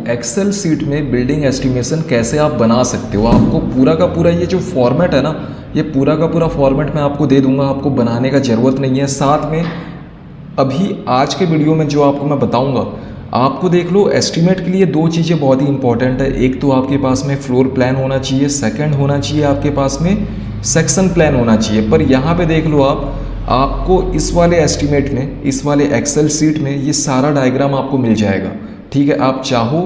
Excel seat में building estimation कैसे आप बना सकते हो। आपको पूरा का पूरा ये जो फॉर्मेट है ना, ये पूरा का पूरा फॉर्मेट मैं आपको दे दूंगा, आपको बनाने का ज़रूरत नहीं है। साथ में अभी आज के वीडियो में जो आपको मैं बताऊंगा, आपको देख लो एस्टिमेट के लिए दो चीज़ें बहुत ही इंपॉर्टेंट है। एक तो आपके पास में फ्लोर प्लान होना चाहिए, सेकंड होना चाहिए आपके पास में सेक्शन प्लान होना चाहिए। पर यहाँ पे देख लो आपको इस वाले एस्टिमेट में, इस वाले एक्सेल सीट में ये सारा डायग्राम आपको मिल जाएगा। ठीक है, आप चाहो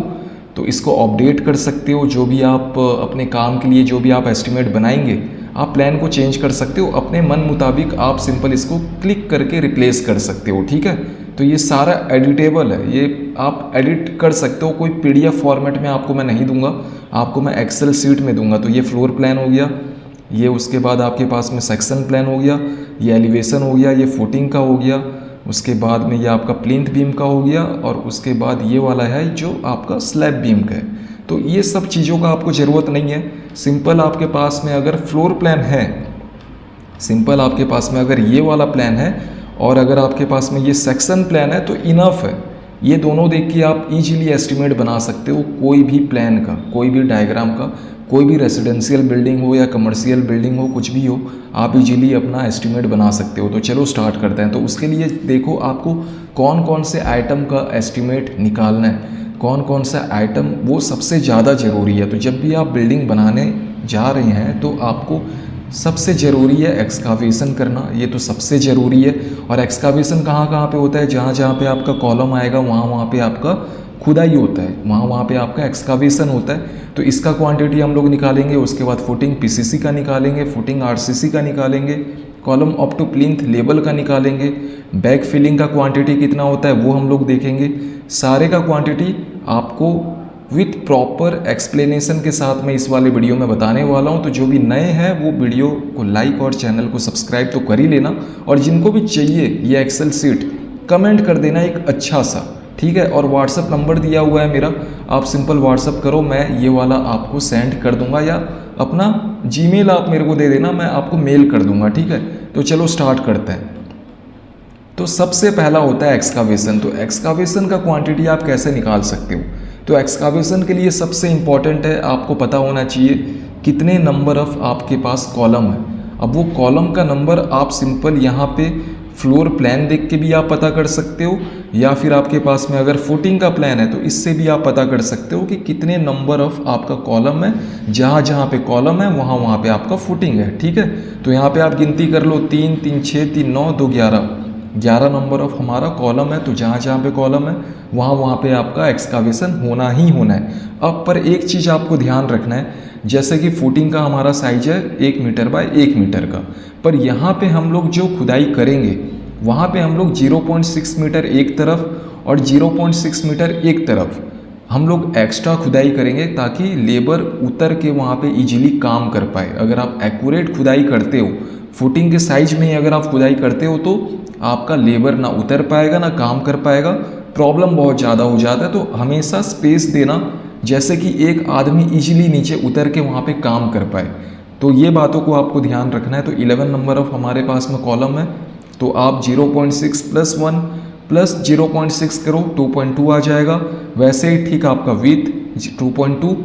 तो इसको अपडेट कर सकते हो। जो भी आप अपने काम के लिए जो भी आप एस्टिमेट बनाएंगे, आप प्लान को चेंज कर सकते हो अपने मन मुताबिक। आप सिंपल इसको क्लिक करके रिप्लेस कर सकते हो। ठीक है, तो ये सारा एडिटेबल है, ये आप एडिट कर सकते हो। कोई पीडीएफ फॉर्मेट में आपको मैं नहीं दूंगा, आपको मैं एक्सेल सीट में दूंगा। तो ये फ्लोर प्लान हो गया, ये उसके बाद आपके पास में सेक्शन प्लान हो गया, ये एलिवेशन हो गया, ये फुटिंग का हो गया, उसके बाद में ये आपका प्लिंथ बीम का हो गया, और उसके बाद ये वाला है जो आपका स्लैब बीम का है। तो ये सब चीज़ों का आपको ज़रूरत नहीं है। सिंपल आपके पास में अगर फ्लोर प्लान है, सिंपल आपके पास में अगर ये वाला प्लान है और अगर आपके पास में ये सेक्शन प्लान है तो इनफ है। ये दोनों देख के आप इजीली एस्टिमेट बना सकते हो कोई भी प्लान का, कोई भी डायग्राम का। कोई भी रेजिडेंशियल बिल्डिंग हो या कमर्शियल बिल्डिंग हो, कुछ भी हो, आप इजीली अपना एस्टिमेट बना सकते हो। तो चलो स्टार्ट करते हैं। तो उसके लिए देखो आपको कौन कौन से आइटम का एस्टिमेट निकालना है, कौन कौन सा आइटम वो सबसे ज़्यादा ज़रूरी है। तो जब भी आप बिल्डिंग बनाने जा रहे हैं तो आपको सबसे ज़रूरी है एक्सकावेशन करना, ये तो सबसे ज़रूरी है। और एक्सकावेशन कहाँ कहाँ पे होता है, जहाँ जहाँ पे आपका कॉलम आएगा वहाँ पे आपका खुदाई होता है, वहाँ पे आपका एक्सकावेशन होता है। तो इसका क्वांटिटी हम लोग निकालेंगे। उसके बाद फुटिंग पीसीसी का निकालेंगे, फुटिंग आरसीसी का निकालेंगे, column up to plinth level का निकालेंगे, बैक फिलिंग का क्वांटिटी कितना होता है वो हम लोग देखेंगे। सारे का क्वांटिटी आपको विथ प्रॉपर एक्सप्लेनेशन के साथ मैं इस वाले वीडियो में बताने वाला हूं। तो जो भी नए हैं वो वीडियो को लाइक और चैनल को सब्सक्राइब तो कर ही लेना, और जिनको भी चाहिए ये एक्सेल सीट कमेंट कर देना एक अच्छा सा। ठीक है, और व्हाट्सअप नंबर दिया हुआ है मेरा, आप सिंपल व्हाट्सअप करो, मैं ये वाला आपको सेंड कर दूंगा, या अपना जीमेल आप मेरे को दे देना, मैं आपको मेल कर दूंगा। ठीक है, तो चलो स्टार्ट करते हैं। तो सबसे पहला होता है एक्सकावेशन। तो एक्सकावेशन का क्वांटिटी आप कैसे निकाल सकते हो। तो एक्सकावेशन के लिए सबसे इम्पॉर्टेंट है, आपको पता होना चाहिए कितने नंबर ऑफ आपके पास कॉलम है। अब वो कॉलम का नंबर आप सिंपल यहाँ पे फ्लोर प्लान देख के भी आप पता कर सकते हो, या फिर आपके पास में अगर फुटिंग का प्लान है तो इससे भी आप पता कर सकते हो कि कितने नंबर ऑफ आपका कॉलम है। जहाँ जहाँ पे कॉलम है वहाँ पे आपका फुटिंग है। ठीक है, तो यहाँ पे आप गिनती कर लो, 3 3 6 3 9 2 11 नंबर ऑफ हमारा कॉलम है। तो जहाँ जहाँ पे कॉलम है वहाँ पे आपका एक्सकावेशन होना ही होना है। अब पर एक चीज़ आपको ध्यान रखना है, जैसे कि फुटिंग का हमारा साइज है 1 मीटर बाय 1 मीटर का, पर यहाँ पे हम लोग जो खुदाई करेंगे वहाँ पे हम लोग 0.6 मीटर एक तरफ और 0.6 मीटर एक तरफ हम लोग एक्स्ट्रा खुदाई करेंगे, ताकि लेबर उतर के वहाँ पे इजीली काम कर पाए। अगर आप एक्यूरेट खुदाई करते हो, फुटिंग के साइज में ही अगर आप खुदाई करते हो, तो आपका लेबर ना उतर पाएगा ना काम कर पाएगा, प्रॉब्लम बहुत ज़्यादा हो जाता है। तो हमेशा स्पेस देना, जैसे कि एक आदमी इजीली नीचे उतर के वहाँ पे काम कर पाए। तो ये बातों को आपको ध्यान रखना है। तो 11 नंबर ऑफ हमारे पास में कॉलम है, तो आप 0.6 + 1 + 0.6 करो, 2.2 आ जाएगा। वैसे ही ठीक आपका विथ 2.2,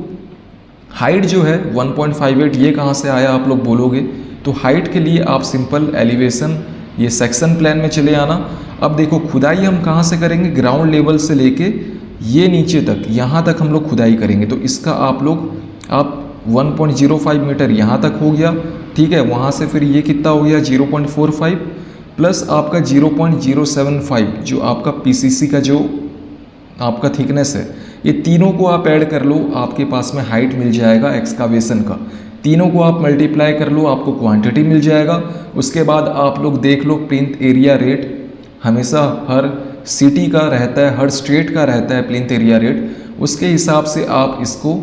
हाइट जो है 1.58, ये कहाँ से आया आप लोग बोलोगे। तो हाइट के लिए आप सिंपल एलिवेशन ये सेक्शन प्लान में चले आना। अब देखो खुदाई हम कहाँ से करेंगे, ग्राउंड लेवल से लेके ये नीचे तक, यहाँ तक हम लोग खुदाई करेंगे। तो इसका आप 1.05 मीटर यहाँ तक हो गया। ठीक है, वहाँ से फिर ये कितना हो गया 0.45 प्लस आपका 0.075 जो आपका पीसीसी का जो आपका थिकनेस है, ये तीनों को आप ऐड कर लो, आपके पास में हाइट मिल जाएगा एक्सकावेशन का। तीनों को आप मल्टीप्लाई कर लो, आपको क्वांटिटी मिल जाएगा। उसके बाद आप लोग देख लो प्लिंथ एरिया रेट, हमेशा हर सिटी का रहता है, हर स्टेट का रहता है प्लिंथ एरिया रेट। उसके हिसाब से आप इसको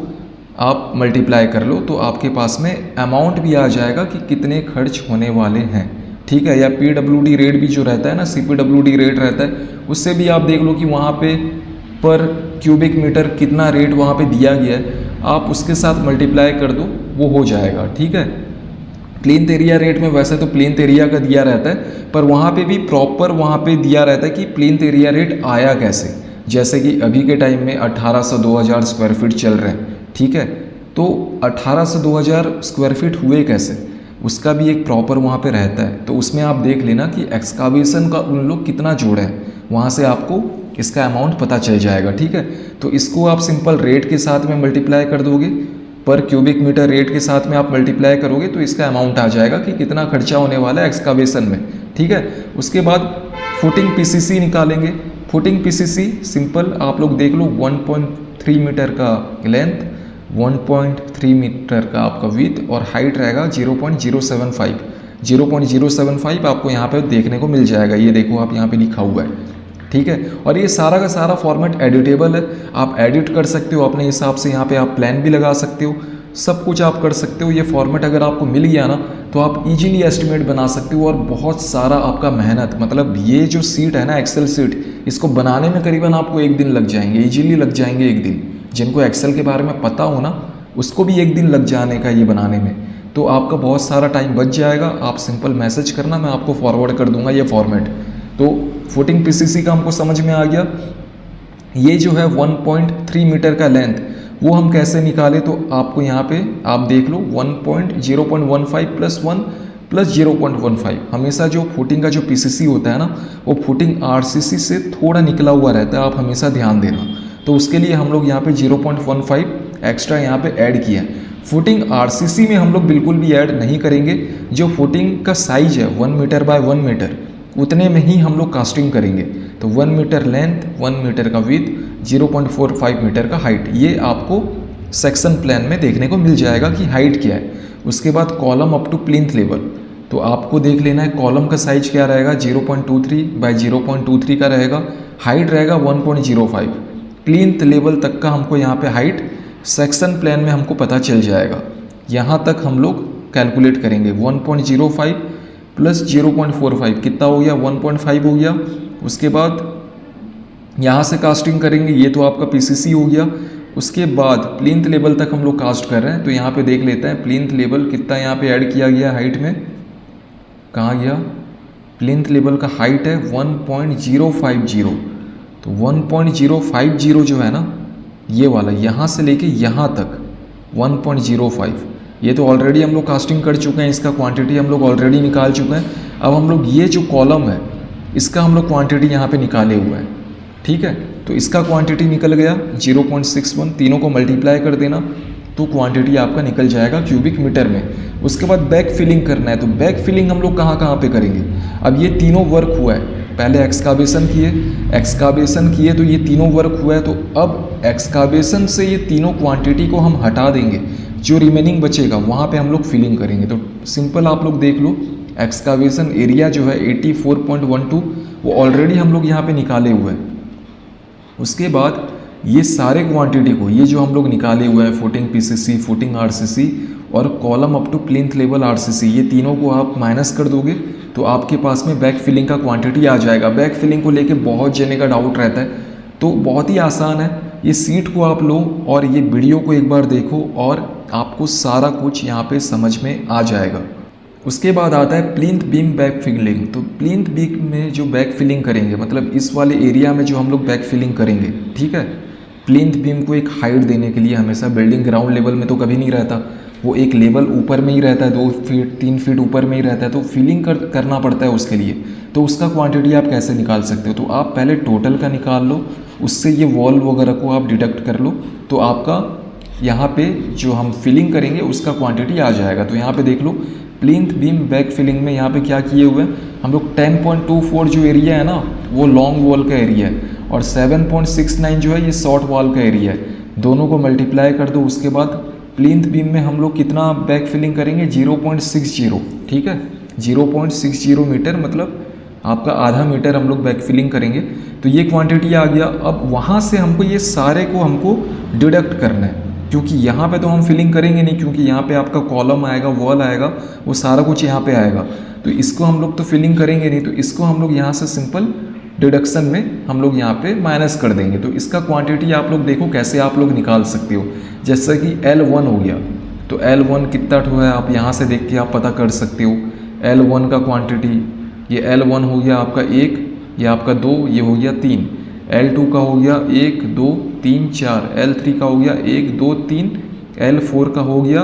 आप मल्टीप्लाई कर लो, तो आपके पास में अमाउंट भी आ जाएगा कि कितने खर्च होने वाले हैं। ठीक है, या पीडब्ल्यूडी रेट भी जो रहता है ना, सीपीडब्ल्यूडी रेट रहता है, उससे भी आप देख लो कि वहाँ पे पर क्यूबिक मीटर कितना रेट वहाँ पे दिया गया है, आप उसके साथ मल्टीप्लाई कर दो, वो हो जाएगा। ठीक है, प्लेन्थ एरिया रेट में वैसे तो प्लेन्थ एरिया का दिया रहता है, पर वहाँ पे भी प्रॉपर वहाँ पे दिया रहता है कि प्लेन्थ एरिया रेट आया कैसे। जैसे कि अभी के टाइम में 18 से 2000 स्क्वायर फीट चल रहे हैं, ठीक है। तो 18 से 2000 स्क्वायर फीट हुए कैसे, उसका भी एक प्रॉपर वहाँ पे रहता है। तो उसमें आप देख लेना कि एक्सकावेशन का उन लोग कितना जोड़े हैं, वहाँ से आपको इसका अमाउंट पता चल जाएगा, ठीक है। तो इसको आप सिंपल रेट के साथ में मल्टीप्लाई कर दोगे, पर क्यूबिक मीटर रेट के साथ में आप मल्टीप्लाई करोगे तो इसका अमाउंट आ जाएगा कि कितना खर्चा होने वाला है एक्सकावेशन में, ठीक है। उसके बाद फुटिंग पीसीसी निकालेंगे। फुटिंग पीसीसी सिंपल आप लोग देख लो, 1.3 मीटर का लेंथ, 1.3 मीटर का आपका विड्थ और हाइट रहेगा 0.075। 0.075 आपको यहाँ पे देखने को मिल जाएगा, ये देखो आप यहाँ पे लिखा हुआ है, ठीक है। और ये सारा का सारा फॉर्मेट एडिटेबल है, आप एडिट कर सकते हो अपने हिसाब से, यहाँ पे आप प्लान भी लगा सकते हो, सब कुछ आप कर सकते हो। ये फॉर्मेट अगर आपको मिल गया ना तो आप इजीली एस्टिमेट बना सकते हो। और बहुत सारा आपका मेहनत, मतलब ये जो सीट है ना एक्सेल सीट, इसको बनाने में करीबन आपको 1 दिन लग जाएंगे, इजीली लग जाएंगे 1 दिन। जिनको एक्सेल के बारे में पता हो ना उसको भी 1 दिन लग जाने का ये बनाने में, तो आपका बहुत सारा टाइम बच जाएगा। आप सिंपल मैसेज करना, मैं आपको फॉरवर्ड कर दूंगा ये फॉर्मेट। तो फुटिंग पीसीसी का हमको समझ में आ गया। ये जो है 1.3 मीटर का लेंथ, वो हम कैसे निकाले, तो आपको यहाँ पे आप देख लो 0.15 प्लस 1 प्लस 0.15। हमेशा जो फुटिंग का जो पीसीसी होता है ना वो फुटिंग आरसीसी से थोड़ा निकला हुआ रहता है, आप हमेशा ध्यान देना। तो उसके लिए हम लोग यहाँ पे 0.15 एक्स्ट्रा यहाँ पे ऐड किया है। फुटिंग आरसीसी में हम लोग बिल्कुल भी ऐड नहीं करेंगे। जो फुटिंग का साइज है 1 मीटर बाय 1 मीटर, उतने में ही हम लोग कास्टिंग करेंगे। तो 1 मीटर लेंथ, 1 मीटर का विड्थ, 0.45 मीटर का हाइट, ये आपको सेक्शन प्लान में देखने को मिल जाएगा कि हाइट क्या है। उसके बाद column up to plinth level, तो आपको देख लेना है कॉलम का साइज क्या रहेगा, 0.23 बाय 0.23 का रहेगा, हाइट रहेगा 1.05। प्लिंथ लेवल तक का हमको यहाँ पे हाइट सेक्शन प्लान में हमको पता चल जाएगा। यहाँ तक हम लोग कैलकुलेट करेंगे। 1.05 प्लस 0.45 कितना हो गया, 1.5 हो गया। उसके बाद यहाँ से कास्टिंग करेंगे, ये तो आपका पीसीसी हो गया। उसके बाद प्लिंथ लेवल तक हम लोग कास्ट कर रहे हैं, तो यहाँ पे देख लेते हैं प्लिंथ लेवल कितना यहाँ पे ऐड किया गया हाइट में, कहाँ गया, प्लिंथ लेवल का हाइट है 1.050। तो 1.050 जो है ना ये वाला, यहाँ से लेके यहाँ तक 1.05, ये तो ऑलरेडी हम लोग कास्टिंग कर चुके हैं, इसका क्वांटिटी हम लोग ऑलरेडी निकाल चुके हैं। अब हम लोग ये जो कॉलम है इसका हम लोग क्वांटिटी यहाँ पे निकाले हुए हैं, ठीक है। तो इसका क्वांटिटी निकल गया 0.61, तीनों को मल्टीप्लाई कर देना तो क्वांटिटी आपका निकल जाएगा क्यूबिक मीटर में। उसके बाद बैक फिलिंग करना है, तो बैक फिलिंग हम लोग कहाँ कहाँ पे करेंगे। अब ये तीनों वर्क हुआ है, पहले एक्सकावेशन किए तो ये तीनों वर्क हुआ है। तो अब एक्सकावेशन से ये तीनों क्वांटिटी को हम हटा देंगे, जो रिमेनिंग बचेगा वहाँ पे हम लोग फिलिंग करेंगे। तो सिंपल आप लोग देख लो, एक्सकावेशन एरिया जो है 84.12 वो ऑलरेडी हम लोग यहाँ पे निकाले हुए हैं। उसके बाद ये सारे क्वांटिटी को, ये जो हम लोग निकाले हुए हैं फुटिंग पीसीसी, फुटिंग आरसीसी और column up to plinth level RCC, ये तीनों को आप माइनस कर दोगे तो आपके पास में बैक फिलिंग का क्वांटिटी आ जाएगा। बैक फिलिंग को लेके बहुत जने का डाउट रहता है, तो बहुत ही आसान है। ये सीट को आप लो और ये वीडियो को एक बार देखो और आपको सारा कुछ यहाँ पे समझ में आ जाएगा। उसके बाद आता है प्लिंथ बीम बैक फिलिंग। तो प्लिंथ बीम में जो बैक फिलिंग करेंगे, मतलब इस वाले एरिया में जो हम लोग बैक फिलिंग करेंगे, ठीक है। प्लिंथ बीम को एक हाइट देने के लिए हमेशा बिल्डिंग ग्राउंड लेवल में तो कभी नहीं रहता, वो एक लेवल ऊपर में ही रहता है, 2 फीट 3 फीट ऊपर में ही रहता है। तो फिलिंग करना पड़ता है उसके लिए। तो उसका क्वांटिटी आप कैसे निकाल सकते हो, तो आप पहले टोटल का निकाल लो, उससे ये वॉल वगैरह को आप डिडक्ट कर लो, तो आपका यहाँ पे जो हम फिलिंग करेंगे उसका क्वांटिटी आ जाएगा। तो यहाँ पे देख लो प्लिंथ बीम बैक फिलिंग में यहाँ पे क्या किए हुए हैं हम लोग, 10.24 जो एरिया है ना वो लॉन्ग वॉल का एरिया है और 7.69 जो है ये शॉर्ट वॉल का एरिया है। दोनों को मल्टीप्लाई कर दो। उसके बाद प्लिंथ बीम में हम लोग कितना बैक फिलिंग करेंगे, 0.60, ठीक है। 0.60 मीटर, मतलब आपका आधा मीटर हम लोग बैक फिलिंग करेंगे। तो ये क्वांटिटी आ गया। अब वहाँ से हमको ये सारे को हमको डिडक्ट करना है, क्योंकि यहाँ पे तो हम फिलिंग करेंगे नहीं, क्योंकि यहाँ पे आपका कॉलम आएगा, वॉल आएगा, वो सारा कुछ यहाँ पे आएगा। तो इसको हम लोग तो फिलिंग करेंगे नहीं, तो इसको हम लोग यहाँ से सिंपल डिडक्शन में हम लोग यहाँ पे माइनस कर देंगे। तो इसका क्वांटिटी आप लोग देखो कैसे आप लोग निकाल सकते हो। जैसे कि L1 हो गया, तो L1 कितना हुआ है आप यहाँ से देख के आप पता कर सकते हो। L1 का क्वांटिटी, ये L1 हो गया आपका 1, ये आपका 2, ये हो गया 3। L2 का हो गया 1 2 3 4, L3 का हो गया 1 2 3, L4 का हो गया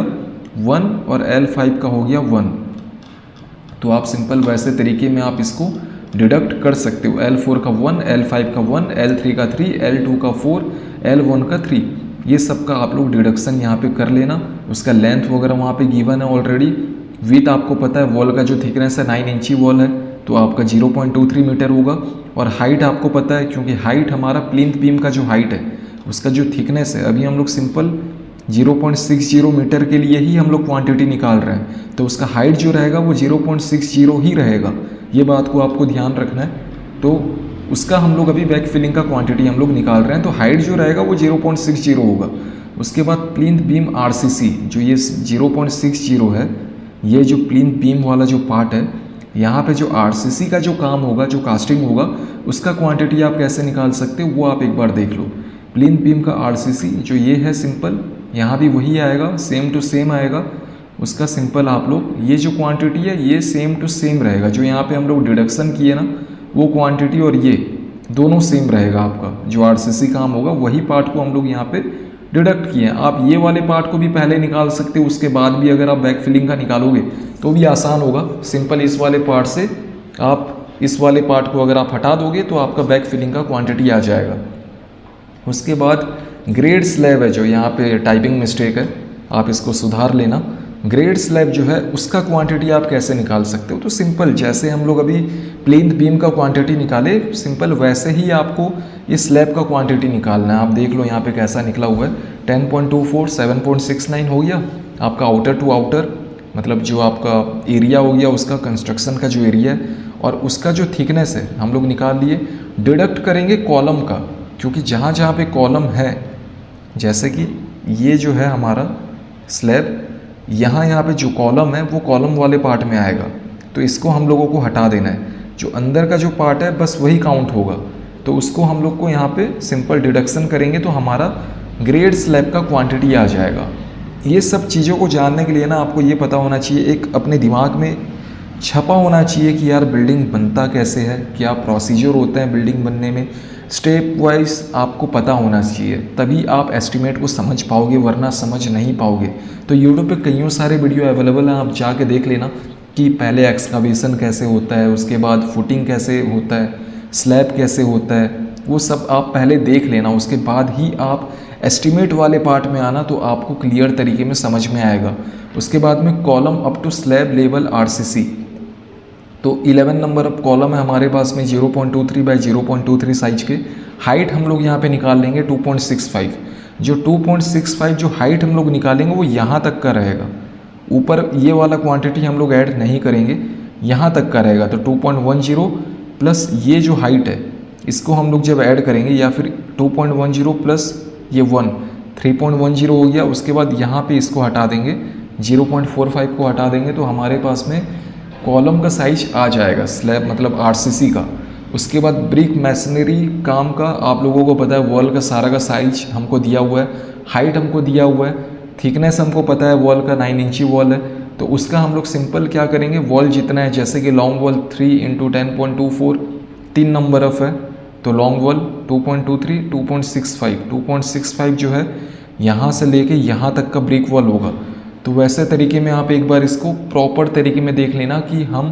1 और L5 का हो गया 1। तो आप सिंपल वैसे तरीके में आप इसको डिडक्ट कर सकते हो। L4 का 1, L5 का 1, L3 का 3, L2 का 4, L1 का 3, ये सब का आप लोग डिडक्शन यहाँ पे कर लेना। उसका लेंथ वगैरह वहाँ पे गिवन है ऑलरेडी। विथ आपको पता है वॉल का जो थिकनेस है 9 इंची वॉल है, तो आपका 0.23 मीटर होगा। और हाइट आपको पता है, क्योंकि हाइट हमारा प्लिंथ बीम का जो हाइट है उसका जो थिकनेस है, अभी हम लोग सिंपल 0.60 मीटर के लिए ही हम लोग क्वांटिटी निकाल रहे हैं, तो उसका हाइट जो रहेगा वो 0.60 ही रहेगा। ये बात को आपको ध्यान रखना है। तो उसका हम लोग अभी बैक फिलिंग का क्वांटिटी हम लोग निकाल रहे हैं, तो हाइट जो रहेगा वो 0.60 होगा। उसके बाद प्लिंथ बीम RCC जो ये 0.60 है, ये जो प्लिंथ बीम वाला जो पार्ट है, यहाँ पे जो RCC का जो काम होगा, जो कास्टिंग होगा, उसका क्वांटिटी आप कैसे निकाल सकते हो वो आप एक बार देख लो। प्लिंथ बीम का RCC जो ये है सिंपल, यहाँ भी वही आएगा, सेम टू सेम आएगा। उसका सिंपल आप लोग ये जो क्वांटिटी है ये सेम टू सेम रहेगा। जो यहाँ पे हम लोग डिडक्शन किए ना, वो क्वांटिटी और ये दोनों सेम रहेगा। आपका जो RCC काम होगा वही पार्ट को हम लोग यहाँ पे डिडक्ट किए हैं। आप ये वाले पार्ट को भी पहले निकाल सकते हो, उसके बाद भी अगर आप बैक फिलिंग का निकालोगे तो भी आसान होगा। सिंपल इस वाले पार्ट से आप इस वाले पार्ट को अगर आप हटा दोगे तो आपका बैक फिलिंग का क्वांटिटी आ जाएगा। उसके बाद ग्रेड स्लैब है, जो यहाँ पे टाइपिंग मिस्टेक है, आप इसको सुधार लेना। ग्रेड स्लैब जो है उसका क्वांटिटी आप कैसे निकाल सकते हो, तो सिंपल जैसे हम लोग अभी प्लिंथ बीम का क्वांटिटी निकाले, सिंपल वैसे ही आपको ये स्लैब का क्वांटिटी निकालना है। आप देख लो यहाँ पे कैसा निकला हुआ है, 10.24 7.69 हो गया आपका आउटर टू आउटर, मतलब जो आपका एरिया हो गया उसका, कंस्ट्रक्शन का जो एरिया है, और उसका जो थिकनेस है हम लोग निकाल लिए। डिडक्ट करेंगे कॉलम का, क्योंकि जहाँ जहाँ पे कॉलम है, जैसे कि ये जो है हमारा स्लैब, यहाँ पे जो कॉलम है वो कॉलम वाले पार्ट में आएगा, तो इसको हम लोगों को हटा देना है। जो अंदर का जो पार्ट है बस वही काउंट होगा, तो उसको हम लोग को यहाँ पे सिंपल डिडक्शन करेंगे तो हमारा ग्रेड स्लैब का क्वांटिटी आ जाएगा। ये सब चीज़ों को जानने के लिए ना आपको ये पता होना चाहिए, एक अपने दिमाग में छपा होना चाहिए कि यार बिल्डिंग बनता कैसे है, क्या प्रोसीजर होता है बिल्डिंग बनने में, स्टेप वाइज आपको पता होना चाहिए, तभी आप एस्टिमेट को समझ पाओगे, वरना समझ नहीं पाओगे। तो यूट्यूब पे कईयों सारे वीडियो अवेलेबल हैं, आप जाके देख लेना कि पहले एक्सकावेशन कैसे होता है, उसके बाद फुटिंग कैसे होता है, स्लैब कैसे होता है, वो सब आप पहले देख लेना। उसके बाद ही आप एस्टिमेट वाले पार्ट में आना, तो आपको क्लियर तरीके में समझ में आएगा। उसके बाद में column up to slab level RCC, तो 11 नंबर अब कॉलम है हमारे पास में 0.23 बाई 0.23 साइज के। हाइट हम लोग यहाँ पे निकाल लेंगे 2.65। जो 2.65 जो हाइट हम लोग निकालेंगे वो यहाँ तक का रहेगा, ऊपर ये वाला क्वांटिटी हम लोग ऐड नहीं करेंगे, यहाँ तक का रहेगा। तो 2.10 प्लस ये जो हाइट है इसको हम लोग जब ऐड करेंगे, या फिर 2.10 प्लस ये 1, 3.10 हो गया। उसके बाद यहाँ पे इसको हटा देंगे, 0.45 को हटा देंगे, तो हमारे पास में कॉलम का साइज आ जाएगा स्लैब मतलब RCC का। उसके बाद ब्रिक मैसनरी काम का आप लोगों को पता है, वॉल का सारा का साइज हमको दिया हुआ है, हाइट हमको दिया हुआ है, थिकनेस हमको पता है, वॉल का 9 इंची वॉल है, तो उसका हम लोग सिंपल क्या करेंगे, वॉल जितना है, जैसे कि लॉन्ग वॉल 3 × 10.24 3 नंबर ऑफ है, तो लॉन्ग वॉल 2.23 2.65 जो है यहाँ से लेके यहाँ तक का ब्रिक वॉल होगा। तो वैसे तरीके में आप एक बार इसको प्रॉपर तरीके में देख लेना कि हम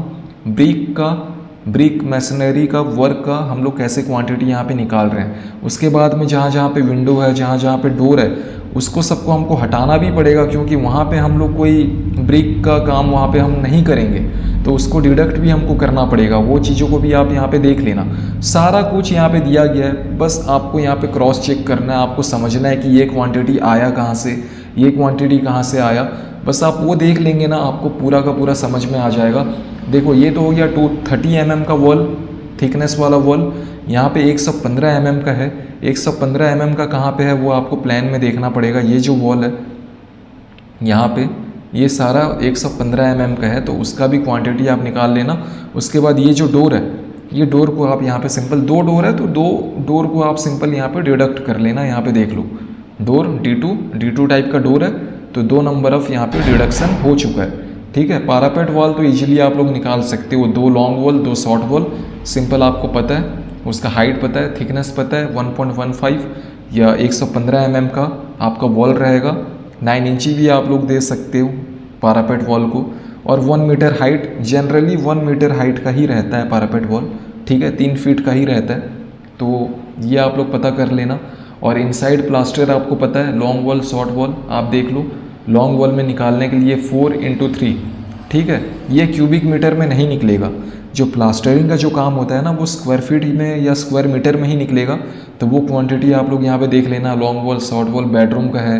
ब्रिक मैसनरी का वर्क का हम लोग कैसे क्वांटिटी यहाँ पे निकाल रहे हैं। उसके बाद में जहाँ जहाँ पे विंडो है, जहाँ जहाँ पे डोर है, उसको सबको हमको हटाना भी पड़ेगा, क्योंकि वहाँ पे हम लोग कोई ब्रिक का काम वहाँ पे हम नहीं करेंगे, तो उसको डिडक्ट भी हमको करना पड़ेगा। वो चीज़ों को भी आप यहाँ पे देख लेना। सारा कुछ यहाँ पे दिया गया है, बस आपको यहाँ पे क्रॉस चेक करना है, आपको समझना है कि ये क्वांटिटी आया कहाँ से, ये क्वांटिटी कहाँ से आया। बस आप वो देख लेंगे ना, आपको पूरा का पूरा समझ में आ जाएगा। देखो ये तो हो गया 230 mm का वॉल, थिकनेस वाला वॉल। यहाँ पे 115 mm का है। 115 mm का कहाँ पे है वो आपको प्लान में देखना पड़ेगा। ये जो वॉल है यहाँ पे, ये सारा 115 mm का है, तो उसका भी क्वांटिटी आप निकाल लेना। उसके बाद ये जो डोर है, ये डोर को आप यहाँ पे सिंपल, 2 डोर है तो 2 डोर को आप सिंपल यहाँ पे डिडक्ट कर लेना। यहाँ पे देख लो, डोर D2 टाइप का डोर है, तो 2 नंबर ऑफ यहाँ पे डिडक्शन हो चुका है। ठीक है। पैरापेट वॉल तो इजीली आप लोग निकाल सकते हो, 2 long wall 2 short wall, simple आपको पता है। उसका हाइट पता है, थिकनेस पता है 1.15 या 115 mm का आपका वॉल रहेगा। 9 इंची भी आप लोग दे सकते हो पैरापेट वॉल को। और 1 metre height, generally 1 metre height का ही रहता है पैरापेट वॉल, ठीक है, 3 फीट का ही रहता है। तो ये आप लोग पता कर लेना। और इनसाइड प्लास्टर आपको पता है, लॉन्ग वॉल शॉर्ट वॉल आप देख लो। लॉन्ग वॉल में निकालने के लिए 4x3, ठीक है, ये क्यूबिक मीटर में नहीं निकलेगा। जो प्लास्टरिंग का जो काम होता है ना वो स्क्वायर फीट में या स्क्वायर मीटर में ही निकलेगा। तो वो क्वांटिटी आप लोग यहाँ पे देख लेना। Long wall short wall bedroom का है।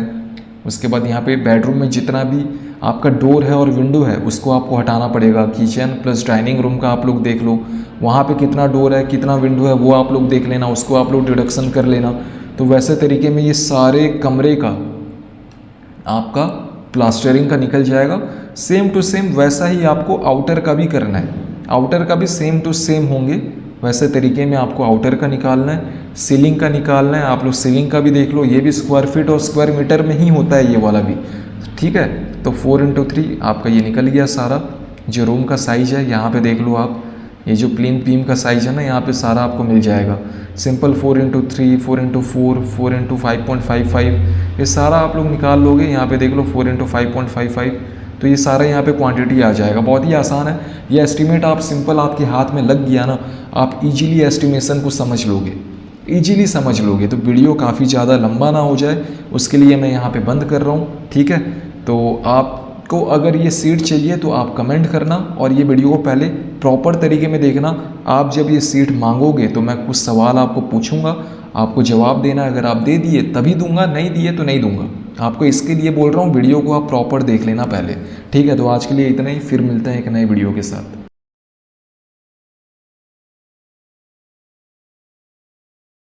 उसके बाद यहाँ पे बेडरूम में जितना भी आपका डोर है और विंडो है उसको आपको हटाना पड़ेगा। किचन प्लस डाइनिंग रूम का आप लोग देख लो, वहाँ पे कितना डोर है कितना विंडो है वो आप लोग देख लेना, उसको आप लोग डिडक्शन कर लेना। तो वैसे तरीके में ये सारे कमरे का आपका प्लास्टरिंग का निकल जाएगा। सेम टू सेम वैसा ही आपको आउटर का भी करना है। आउटर का भी सेम टू सेम होंगे, वैसे तरीके में आपको आउटर का निकालना है। सीलिंग का निकालना है, आप लोग सीलिंग का भी देख लो, ये भी स्क्वायर फीट और स्क्वायर मीटर में ही होता है ये वाला भी, ठीक है। तो 4x3 आपका ये निकल गया सारा। जो रूम का साइज़ है यहाँ पे देख लो आप, ये जो प्लेन बीम का साइज़ है ना यहाँ पे सारा आपको मिल जाएगा। सिंपल 4x3, 4x4, 4x5.55, ये सारा आप लोग निकाल लोगे। यहाँ पे देख लो 4x5.55, तो ये सारा यहाँ पे क्वांटिटी आ जाएगा। बहुत ही आसान है ये एस्टिमेट, आप सिंपल आपके हाथ में लग गया ना, आप इजीली एस्टिमेशन को समझ लोगे, इजीली समझ लोगे। तो वीडियो काफ़ी ज़्यादा लंबा ना हो जाए उसके लिए मैं यहाँ पे बंद कर रहा हूँ, ठीक है। तो आपको अगर ये सीट चाहिए तो आप कमेंट करना और ये वीडियो को पहले प्रॉपर तरीके में देखना। आप जब ये सीट मांगोगे तो मैं कुछ सवाल आपको पूछूंगा, आपको जवाब देना। अगर आप दे दिए तभी दूंगा, नहीं दिए तो नहीं दूंगा। आपको इसके लिए बोल रहा हूँ, वीडियो को आप प्रॉपर देख लेना पहले, ठीक है। तो आज के लिए इतना ही, फिर मिलते हैं एक नए वीडियो के साथ।